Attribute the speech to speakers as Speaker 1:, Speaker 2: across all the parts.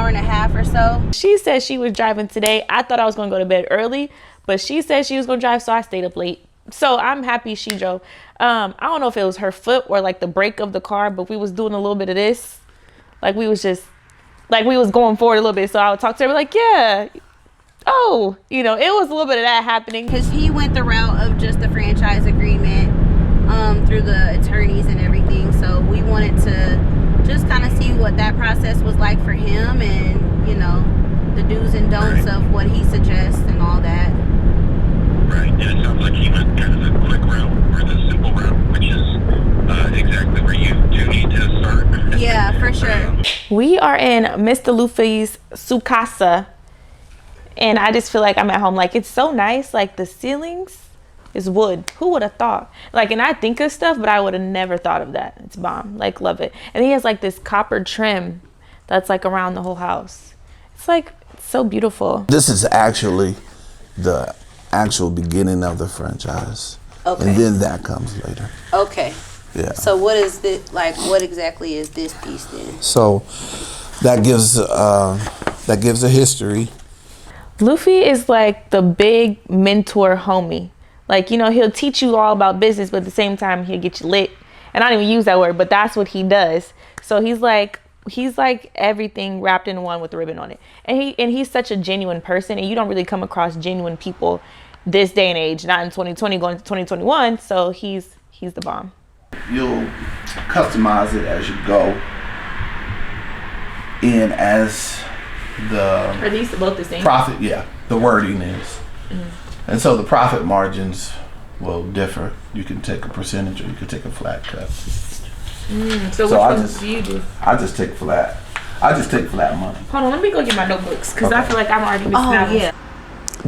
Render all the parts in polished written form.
Speaker 1: hour and a half or so.
Speaker 2: She said she was driving today. I thought I was going to go to bed early, but she said she was going to drive, so I stayed up late. So I'm happy she drove. I don't know if it was her foot or like the brake of the car, but we was doing a little bit of this. Like we was going forward a little bit. So I would talk to her like, yeah, oh, it was a little bit of that happening.
Speaker 1: Because he went the route of just the franchise agreement through the attorneys and everything. So we wanted to just kind of see what that process was like for him and, the do's and don'ts of what he suggests and all that.
Speaker 3: Right, and it sounds like he went kind of the quick route or the simple route, which is exactly where you do need to start.
Speaker 1: Yeah, for sure.
Speaker 2: We are in Mr. Luffy's Sukasa, and I just feel like I'm at home. Like, it's so nice. Like, the ceilings is wood. Who would have thought? Like, and I think of stuff, but I would have never thought of that. It's bomb. Like, love it. And he has like this copper trim that's like around the whole house. It's like, it's so beautiful.
Speaker 4: This is actually the actual beginning of the franchise.
Speaker 1: Okay.
Speaker 4: And then that comes later.
Speaker 1: Okay.
Speaker 4: Yeah.
Speaker 1: So what is this, what exactly is this piece then?
Speaker 4: So that gives a history.
Speaker 2: Luffy is like the big mentor homie. Like, he'll teach you all about business, but at the same time, he'll get you lit. And I don't even use that word, but that's what he does. So he's like everything wrapped in one with a ribbon on it. And he's such a genuine person, and you don't really come across genuine people this day and age, not in 2020 going to 2021. So he's the bomb.
Speaker 4: You'll customize it as you go. And as
Speaker 2: Are these both the same?
Speaker 4: profit, yeah, the wording is.
Speaker 2: Mm-hmm.
Speaker 4: And so the profit margins will differ. You can take a percentage or you can take a flat cut.
Speaker 2: So which ones do you do?
Speaker 4: I just take flat. I just take flat money.
Speaker 2: Hold on, let me go get my notebooks, because I feel like I'm already missing out.
Speaker 1: Yeah.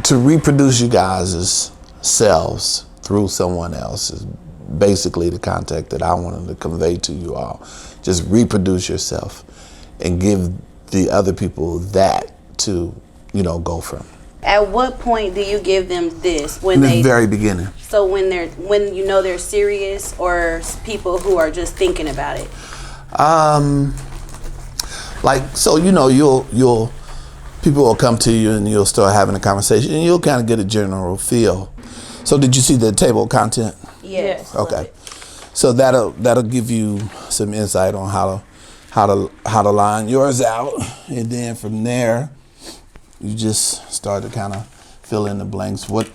Speaker 4: To reproduce you guys' selves through someone else is basically the contact that I wanted to convey to you all. Just reproduce yourself and give the other people that to, go from.
Speaker 1: At what point do you give them this?
Speaker 4: In the very beginning.
Speaker 1: So when they're serious, or people who are just thinking about it?
Speaker 4: You'll people will come to you and you'll start having a conversation and you'll kind of get a general feel. So did you see the table of content?
Speaker 1: Yes.
Speaker 4: Okay. So that'll give you some insight on how to line yours out, and then from there you just start to kind of fill in the blanks. What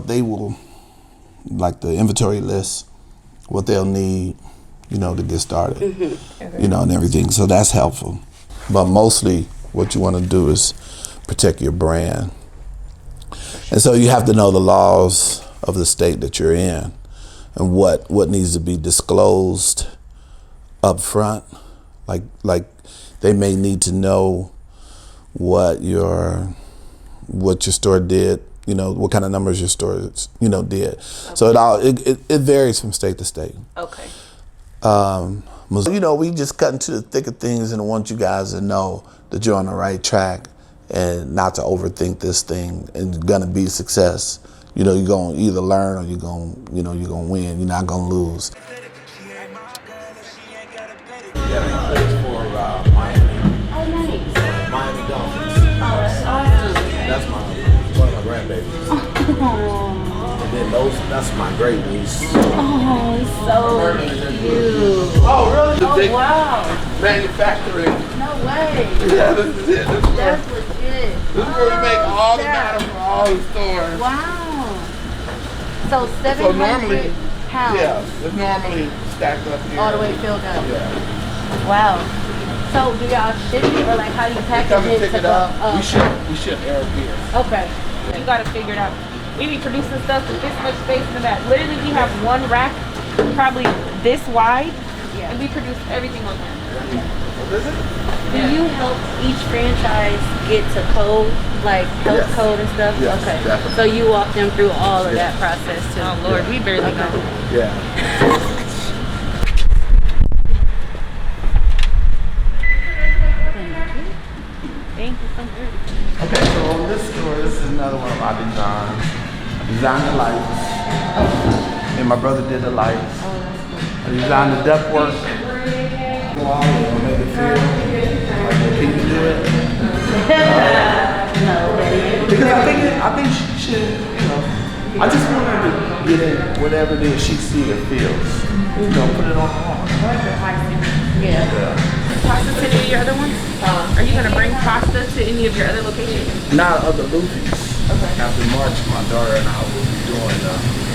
Speaker 4: they will, like the inventory list, what they'll need, to get started,
Speaker 1: Okay.
Speaker 4: and everything. So that's helpful. But mostly what you want to do is protect your brand. And so you have to know the laws of the state that you're in and what needs to be disclosed up front. Like they may need to know what your store did, what kind of numbers your store, did. Okay. So it varies from state to state.
Speaker 1: Okay.
Speaker 4: We just cut into the thick of things and want you guys to know that you're on the right track and not to overthink this thing, and you're gonna be a success. You're gonna either learn or you're gonna win. You're not gonna lose. Miami Dolphins.
Speaker 1: Oh, that's awesome.
Speaker 4: That's one of my grandbabies. And then that's my great niece.
Speaker 1: Oh, so cute.
Speaker 4: Oh, really?
Speaker 1: Oh, wow.
Speaker 4: Manufacturing.
Speaker 1: No way.
Speaker 4: Yeah, this is it.
Speaker 1: That's legit.
Speaker 4: This is where we make all the matter for all the stores.
Speaker 1: Wow. So 700 pounds.
Speaker 4: Yeah, it's normally stacked up here.
Speaker 1: All the way filled up.
Speaker 4: Yeah.
Speaker 1: Wow. So do y'all ship it, or how do you package
Speaker 4: Come and
Speaker 1: it
Speaker 4: pick
Speaker 1: to
Speaker 4: it
Speaker 1: go?
Speaker 4: up.
Speaker 1: Oh,
Speaker 4: We ship air here.
Speaker 2: Okay. You gotta figure it out. We be producing stuff with this much space in the back. Literally, we have one rack, probably this wide, and we produce everything on there.
Speaker 4: What is it?
Speaker 1: Do you help each franchise get to code, like health
Speaker 4: Yes.
Speaker 1: code and stuff?
Speaker 4: Yes,
Speaker 1: Okay.
Speaker 4: definitely.
Speaker 1: So you walk them through all of that process too.
Speaker 2: Oh Lord, we barely
Speaker 1: Okay.
Speaker 2: know.
Speaker 4: Yeah.
Speaker 2: Thank you so much.
Speaker 4: Okay, so on this store, this is another one of my designs. I designed the lights, and my brother did the lights. I designed the ductwork. Make it feel like
Speaker 5: Can you do it?
Speaker 1: No,
Speaker 5: Because I think she should, you know. I just want her to get in whatever it is she sees or feels. You know, put it on her arm.
Speaker 1: yeah.
Speaker 2: Pasta to any of your other ones? Are you gonna bring pasta to any of your other locations?
Speaker 5: Not other Luffy's. Okay. After March, my daughter and I will be doing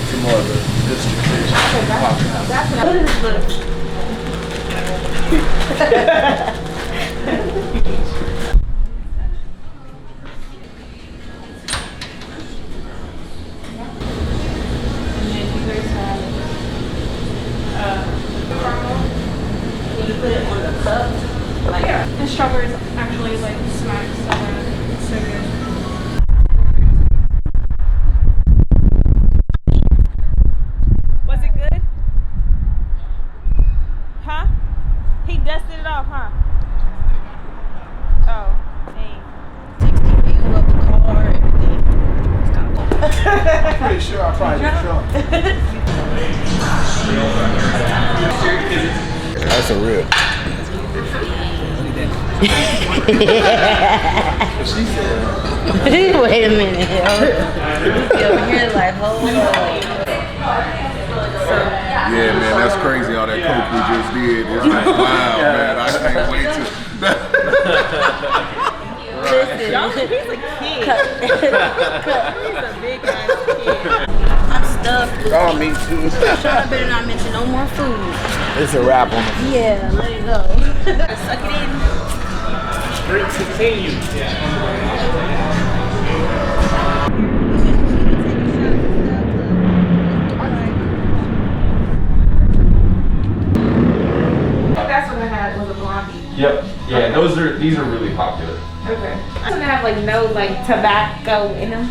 Speaker 5: some more of the distribution.
Speaker 2: That's what I
Speaker 6: And strawberries actually like smack so it's so good.
Speaker 2: Was it good? Huh? He dusted it off, huh? Oh, dang.
Speaker 1: 60 view of the car, everything. It's kind of cool.
Speaker 5: I'm pretty sure I probably did drunk. That's a real. She said.
Speaker 1: Wait a minute. You over here like, hold on.
Speaker 7: Yeah, man, that's crazy all that coke we just did. It's like, wow, man, I can't wait to.
Speaker 2: Y'all, he's a kid. He's a big ass kid.
Speaker 1: I'm stuffed.
Speaker 5: Oh, me too.
Speaker 1: Sean better not mention no more food.
Speaker 5: It's a wrap on the
Speaker 1: Yeah, let it go. Suck it in.
Speaker 5: Drinks continue.
Speaker 2: That's what I had was a blondie.
Speaker 8: Yep. Yeah, these are really popular.
Speaker 2: Okay. I'm gonna have like no like tobacco in them.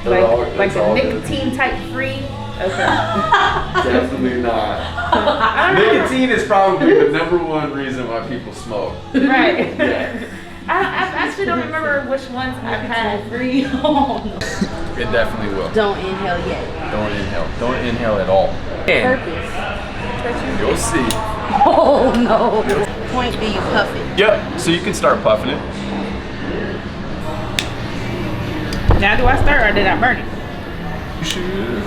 Speaker 2: Like the nicotine type free. Okay.
Speaker 8: Definitely not. Nicotine is probably the #1 reason why people smoke.
Speaker 2: Right.
Speaker 8: Yeah.
Speaker 2: I actually don't remember which ones I've had.
Speaker 1: Free. Oh, no.
Speaker 8: It definitely will.
Speaker 1: Don't inhale yet.
Speaker 8: Don't inhale. Don't inhale at all. And
Speaker 1: Purpose.
Speaker 8: you'll see.
Speaker 1: Oh no. Point do you puff it?
Speaker 8: Yep. So you can start puffing it.
Speaker 2: Now do I start or did I burn it?
Speaker 8: You should.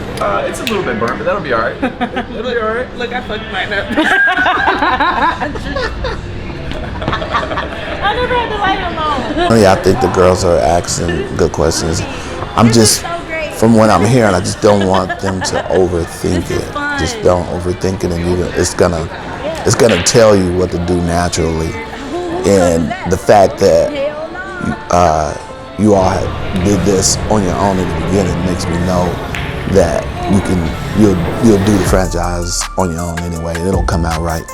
Speaker 8: It's a little bit burnt, but that'll be all right. It'll be all right.
Speaker 2: Look, I fucked mine up. I never had the light alone.
Speaker 4: Yeah, I think the girls are asking good questions. I'm just, from what I'm hearing, I just don't want them to overthink it. Just don't overthink it, and it's gonna tell you what to do naturally. And the fact that you all did this on your own in the beginning makes me know that you'll do the franchise on your own anyway, and it'll come out right.